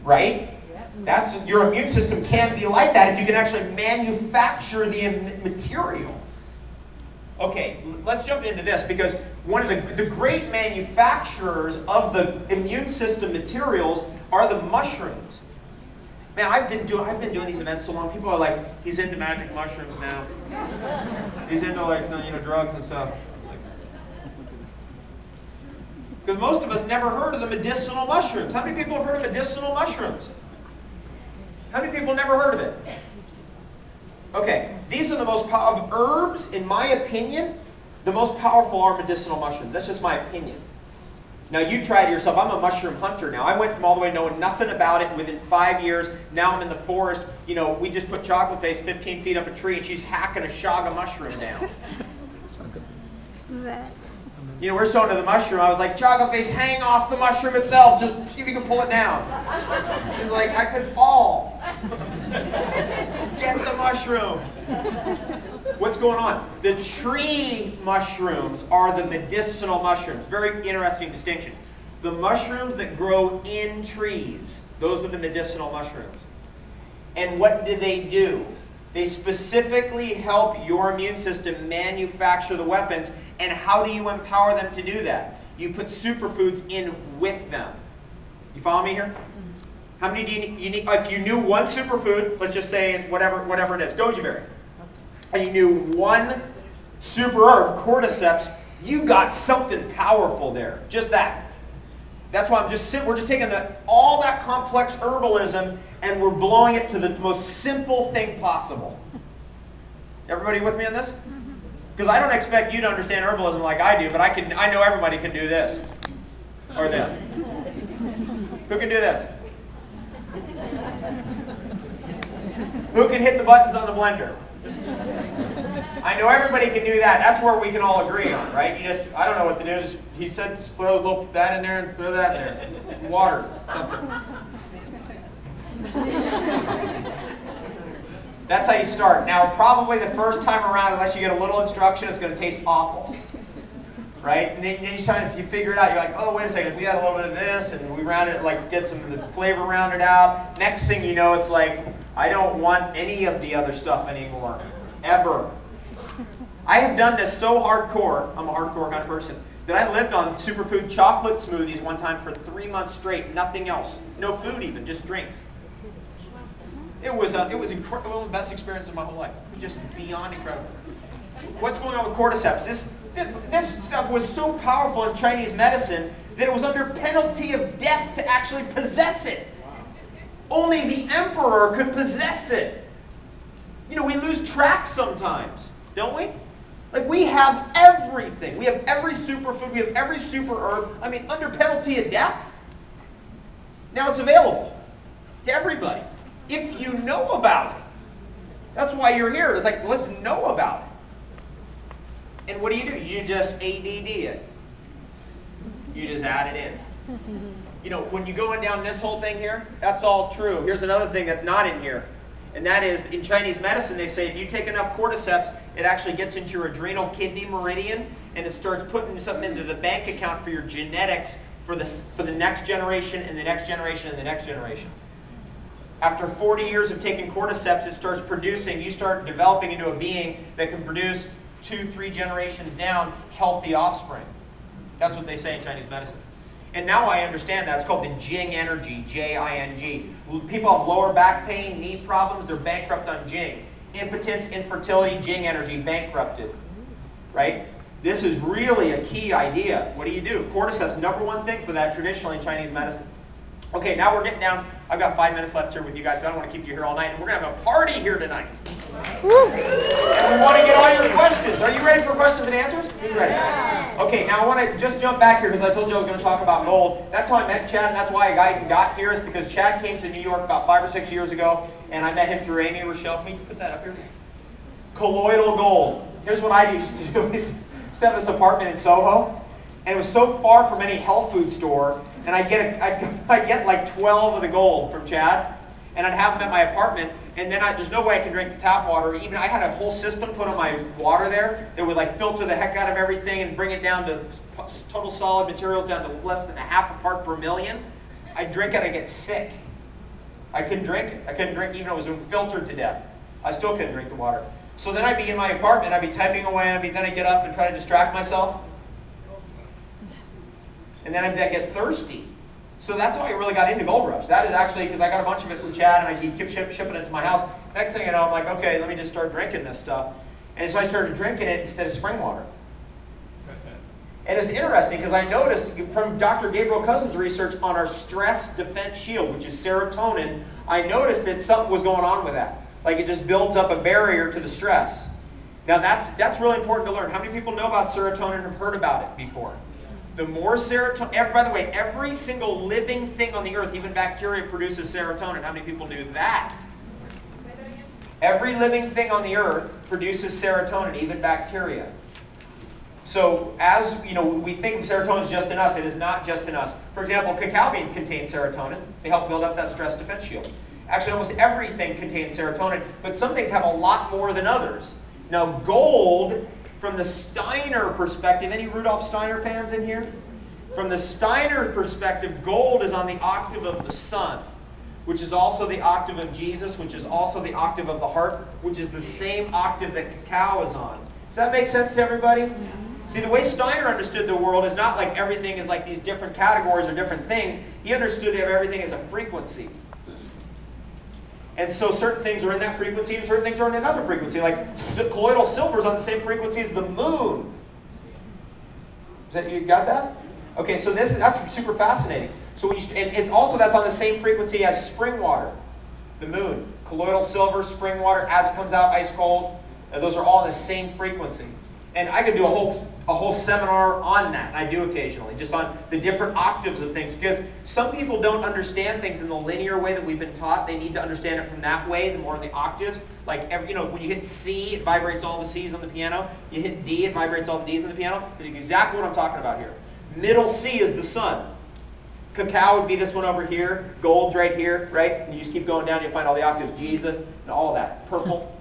right? Your immune system can be like that if you can actually manufacture the material. Okay, let's jump into this, because one of the great manufacturers of the immune system materials are the mushrooms. Man, I've been doing these events so long. People are like, he's into magic mushrooms now. He's into like some, drugs and stuff. Because most of us never heard of the medicinal mushrooms. How many people have heard of medicinal mushrooms? How many people never heard of it? Okay, these are the most powerful herbs, in my opinion. The most powerful are medicinal mushrooms. That's just my opinion. Now you try it yourself. I'm a mushroom hunter now. I went from all the way knowing nothing about it within 5 years. Now I'm in the forest. We just put Chocolate Face 15 feet up a tree and she's hacking a shog of mushroom down. We're so into the mushroom. I was like, Chocolate Face, hang off the mushroom itself. Just see if you can pull it down. She's like, I could fall. Get the mushroom. What's going on? The tree mushrooms are the medicinal mushrooms. Very interesting distinction. The mushrooms that grow in trees, those are the medicinal mushrooms. And what do? They specifically help your immune system manufacture the weapons. And how do you empower them to do that? You put superfoods in with them. You follow me here? How many do you need? If you knew one superfood, let's just say it's whatever it is, goji berry, and you knew one super herb, cordyceps, you got something powerful there. Just that. That's why we're just taking all that complex herbalism and we're blowing it to the most simple thing possible. Everybody with me on this? Because I don't expect you to understand herbalism like I do, but I know everybody can do this. Or this. Who can do this? Who can hit the buttons on the blender? I know everybody can do that. That's where we can all agree on, right? I don't know what to do. He said just throw a little that in there and throw that in there. Water, something. That's how you start. Now, probably the first time around, unless you get a little instruction, it's going to taste awful. Right? And then if you figure it out, you're like, oh, wait a second, if we got a little bit of this and we round it, like get some of the flavor rounded out, next thing you know, it's like, I don't want any of the other stuff anymore. Ever. I have done this so hardcore, I'm a hardcore kind of person, that I lived on superfood chocolate smoothies one time for 3 months straight, nothing else. No food even, just drinks. It was incredible, one of the best experiences of my whole life. It was just beyond incredible. What's going on with cordyceps? This stuff was so powerful in Chinese medicine that it was under penalty of death to actually possess it. Only the emperor could possess it. We lose track sometimes, don't we? Like, we have everything. We have every superfood. We have every super herb. I mean, under penalty of death. Now it's available to everybody if you know about it. That's why you're here. It's like, let's know about it. And what do? You just ADD it. You just add it in. When you go down this whole thing here, that's all true. Here's another thing that's not in here. And that is, in Chinese medicine, they say if you take enough cordyceps, it actually gets into your adrenal kidney meridian, and it starts putting something into the bank account for your genetics for the next generation, and the next generation, and the next generation. After 40 years of taking cordyceps, it starts producing, you start developing into a being that can produce 2-3 generations down healthy offspring. That's what they say in Chinese medicine. And now I understand that. It's called the Jing energy, J-I-N-G. People have lower back pain, knee problems, they're bankrupt on Jing. Impotence, infertility, Jing energy, bankrupted. Right? This is really a key idea. What do? Cordyceps, #1 thing for that traditionally in Chinese medicine. Okay, now we're getting down. I've got 5 minutes left here with you guys, so I don't want to keep you here all night. And we're going to have a party here tonight. Woo. And we want to get all your questions. Are you ready for questions and answers? Who's ready? Yes. Okay, now I want to just jump back here because I told you I was going to talk about gold. That's how I met Chad, and that's why I even got here, is because Chad came to New York about 5 or 6 years ago, and I met him through Amy Rochelle. Can you put that up here? Colloidal gold. Here's what I used to do. I used to have this apartment in Soho, and it was so far from any health food store, and I'd get like 12 of the gold from Chad, and I'd have them at my apartment, and then there's no way I can drink the tap water. Even I had a whole system put on my water there that would like filter the heck out of everything and bring it down to total solid materials down to less than 1/2 part per million. I drink it, I get sick. I couldn't drink it. I couldn't drink even though it was filtered to death. I still couldn't drink the water. So then I'd be in my apartment, I'd be typing away, then I'd get up and try to distract myself. And then I'd get thirsty. So that's how I really got into Gold Rush. That is actually because I got a bunch of it from Chad and I kept shipping it to my house. Next thing you know, I'm like, okay, let me just start drinking this stuff. And so I started drinking it instead of spring water. And it's interesting because I noticed from Dr. Gabriel Cousins' research on our stress defense shield, which is serotonin, I noticed that something was going on with that. Like it just builds up a barrier to the stress. Now that's really important to learn. How many people know about serotonin and have heard about it before? The more serotonin, by the way, every single living thing on the earth, even bacteria, produces serotonin. How many people knew that? Say that again? Every living thing on the earth produces serotonin, even bacteria. So as you know, we think serotonin is just in us. It is not just in us. For example, cacao beans contain serotonin. They help build up that stress defense shield. Actually, almost everything contains serotonin, but some things have a lot more than others. Now, gold, from the Steiner perspective, any Rudolf Steiner fans in here? From the Steiner perspective, gold is on the octave of the sun, which is also the octave of Jesus, which is also the octave of the heart, which is the same octave that cacao is on. Does that make sense to everybody? Yeah. See, the way Steiner understood the world is not like everything is like these different categories or different things. He understood everything as a frequency. And so certain things are in that frequency and certain things are in another frequency. Like colloidal silver is on the same frequency as the moon. You got that? Okay, so that's super fascinating. So when and also that's on the same frequency as spring water, the moon. Colloidal silver, spring water, as it comes out ice cold. Those are all in the same frequency. And I could do a whole seminar on that. I do occasionally, just on the different octaves of things. Because some people don't understand things in the linear way that we've been taught. They need to understand it from that way, the more in the octaves. Like, when you hit C, it vibrates all the C's on the piano. You hit D, it vibrates all the D's on the piano. That's exactly what I'm talking about here. Middle C is the sun. Cacao would be this one over here. Gold's right here, right? And you just keep going down, you'll find all the octaves. Jesus, and all that. Purple.